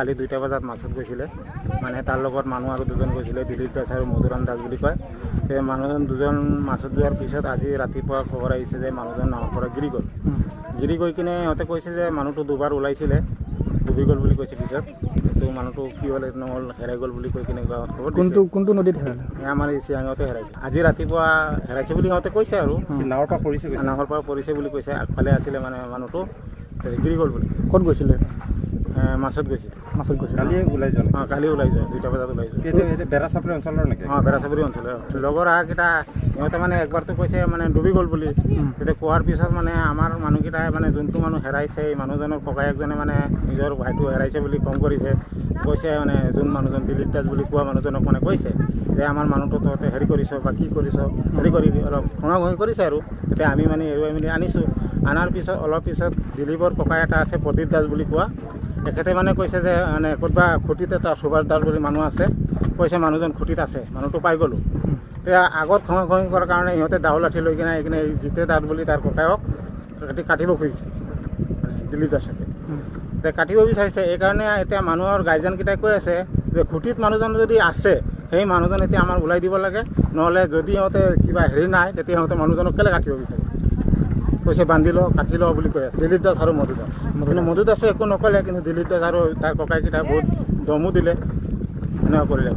কালি 2টা বজাত মাছত গৈছিলে মানে তাৰ লগত মানুহ আৰু দুজন গৈছিলে দিলীপ দাস আৰু মধুৰাম দাস বুলি কয় সেই মানুহজন দুজন মাছত যোৱাৰ পিছত আজি ৰাতিপুৱা খবৰ আহিছে যে মানুহজন নাৱৰ পৰা গিৰি গৈ কিনে সিহঁতে কৈছে যে মানুহটো দুবাৰ ওলাইছিলে ডুবি গ'ল বুলি কৈছে পিছত কিন্তু মানুহটো কি হ'ল নহ'ল হেৰাই গ'ল বুলি কৈ কিনে খবৰ কোনটো নদীত হেৰালে আমাৰ এই চিয়াঙতে হেৰাইছে আজি ৰাতিপুৱা হেৰাইছে বুলি সিহঁতে কৈছে আৰু নাৱৰ পৰা পৰিছে বুলি কৈছে আগফালে আছিলে মানে মানুহটো গিৰি গ'ল বুলি ক'ত গৈছিলে মাছত গৈছিলে কালি ওলাই যোৱা কালি ওলাই যায় 2টা বজাত ওলাই যায় বেৰাচাপৰি অঞ্চলৰ নেকি বেৰাচাপৰি অঞ্চলৰ লগৰ আগকেইটা সিহঁতে মানে একবাৰতো কৈছে মানে ডুবি গ'ল বুলি তেতিয়া কোৱাৰ পিছত মানে আমাৰ মানুহকেইটাই মানে যোনটো মানুহ হেৰাইছে এই মানুহজনৰ ককায়েকজনে মানে নিজৰ ভাইটো হেৰাইছে বুলি ফোন কৰিছে কৈছে মানে যোন মানুহজন দিলীপ দাস বুলি কোৱা মানুহজনক মানে কৈছে যে আমাৰ মানুহটো তহঁতে হেৰি কৰিছ বা কি কৰিছ হেৰি কৰিবি অলপ ভঙাভঙি কৰিছে আৰু এতিয়া আমি মানে এৰুৱাই মেলি আনিছোঁ আনাৰ পিছত অলপ পিছত দিলীপৰ ককাই এটা আছে প্ৰদীপ দাস বুলি কোৱা তেখেতে মানে কৈছে যে মানে ক'ৰবা খুঁটিত এটা সুভাষ দাস বুলি মানুহ আছে কৈছে মানুহজন খুঁটিত আছে মানুহটো পাই গ'লোঁ এতিয়া আগত ভঙাভঙি কৰাৰ কাৰণে সিহঁতে দাও লাঠি লৈ কিনে এইখিনি জিতে দাস বুলি তাৰ ককায়ক কাটিব খুজিছে দিলীপ দাসকে এতিয়া কাটিব বিচাৰিছে এইকাৰণে এতিয়া মানুহৰ গাৰ্জেনকেইটাই কৈ আছে যে খুঁটিত মানুহজন যদি আছে সেই মানুহজন এতিয়া আমাৰ ওলাই দিব লাগে নহ'লে যদি সিহঁতে কিবা হেৰি নাই তেতিয়া সিহঁতে মানুহজনক কেলৈ কাটিব বিচাৰে কৈছে বান্ধি ল কাটি ল বুলি কৈ আছে দিলীপ দাস আৰু মধু দাস কিন্তু মধু দাসে একো নক'লে কিন্তু দিলীপ দাস আৰু তাৰ ককাইকেইটা বহুত দমো দিলে এনেকুৱা কৰিলে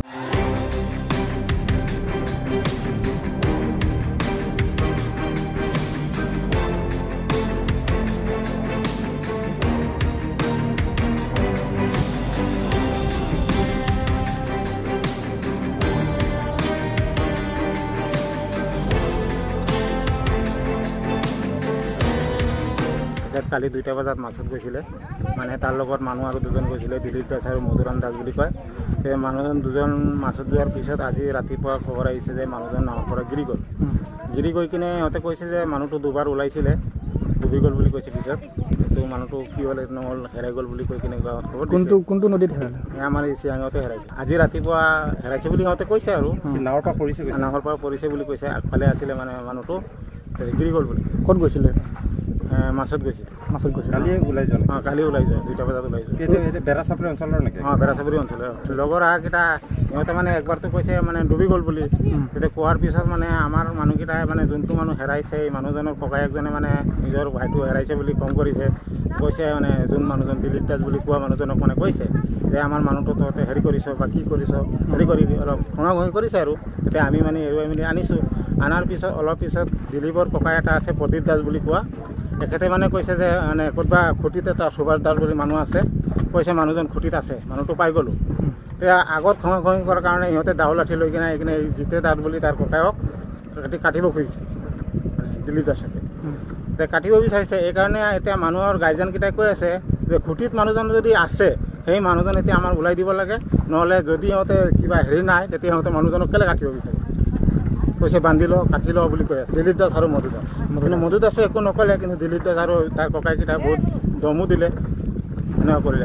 কালি 2টা বজাত মাছত গৈছিলে মানে তাৰ লগত মানুহ আৰু দুজন গৈছিলে দিলীপ দাস আৰু মধুৰাম দাস বুলি কয় সেই মানুহজন দুজন মাছত যোৱাৰ পিছত আজি ৰাতিপুৱা খবৰ আহিছে যে মানুহজন নাৱৰ পৰা গিৰি গৈ কিনে সিহঁতে কৈছে যে মানুহটো দুবাৰ ওলাইছিলে ডুবি গ'ল বুলি কৈছে পিছত কিন্তু মানুহটো কি হ'ল নহ'ল হেৰাই গ'ল বুলি কৈ কিনে খবৰ কোনটো নদীত হেৰালে আমাৰ এই চিয়াঙতে হেৰাইছে আজি ৰাতিপুৱা হেৰাইছে বুলি সিহঁতে কৈছে আৰু নাৱৰ পৰা পৰিছে বুলি কৈছে আগফালে আছিলে মানে মানুহটো গিৰি গ'ল বুলি ক'ত গৈছিলে মাছত গৈছিলে কালি ওলাই যোৱা কালি ওলাই যায় 2টা বজাত ওলাই যায় বেৰাচাপৰি অঞ্চলৰ নেকি বেৰাচাপৰি অঞ্চলৰ লগৰ আগকেইটা সিহঁতে মানে একবাৰতো কৈছে মানে ডুবি গ'ল বুলি তেতিয়া কোৱাৰ পিছত মানে আমাৰ মানুহকেইটাই মানে যোনটো মানুহ হেৰাইছে এই মানুহজনৰ ককায়েকজনে মানে নিজৰ ভাইটো হেৰাইছে বুলি ফোন কৰিছে কৈছে মানে যোন মানুহজন দিলীপ দাস বুলি কোৱা মানুহজনক মানে কৈছে যে আমাৰ মানুহটো তহঁতে হেৰি কৰিছ বা কি কৰিছ হেৰি কৰিবি অলপ ভঙাভঙি কৰিছে আৰু এতিয়া আমি মানে এৰুৱাই মেলি আনিছোঁ আনাৰ পিছত অলপ পিছত দিলীপৰ ককাই এটা আছে প্ৰদীপ দাস বুলি কোৱা তেখেতে মানে কৈছে যে মানে ক'ৰবা খুঁটিত এটা সুভাষ দাস বুলি মানুহ আছে কৈছে মানুহজন খুঁটিত আছে মানুহটো পাই গ'লোঁ এতিয়া আগত ভঙাভঙি কৰাৰ কাৰণে সিহঁতে দাও লাঠি লৈ কিনে এইখিনি জিতে দাস বুলি তাৰ ককায়ক কাটিব খুজিছে দিলীপ দাসকে এতিয়া কাটিব বিচাৰিছে এইকাৰণে এতিয়া মানুহৰ গাৰ্জেনকেইটাই কৈ আছে যে খুঁটিত মানুহজন যদি আছে সেই মানুহজন এতিয়া আমাৰ ওলাই দিব লাগে নহ'লে যদি সিহঁতে কিবা হেৰি নাই তেতিয়া সিহঁতে মানুহজনক কেলৈ কাটিব বিচাৰে কৈছে বান্ধি ল কাটি ল বুলি কৈ আছে দিলীপ দাস আৰু মধু দাস কিন্তু মধু দাসে একো নক'লে কিন্তু দিলীপ দাস আৰু তাৰ ককাইকেইটা বহুত দমো দিলে এনেকুৱা কৰিলে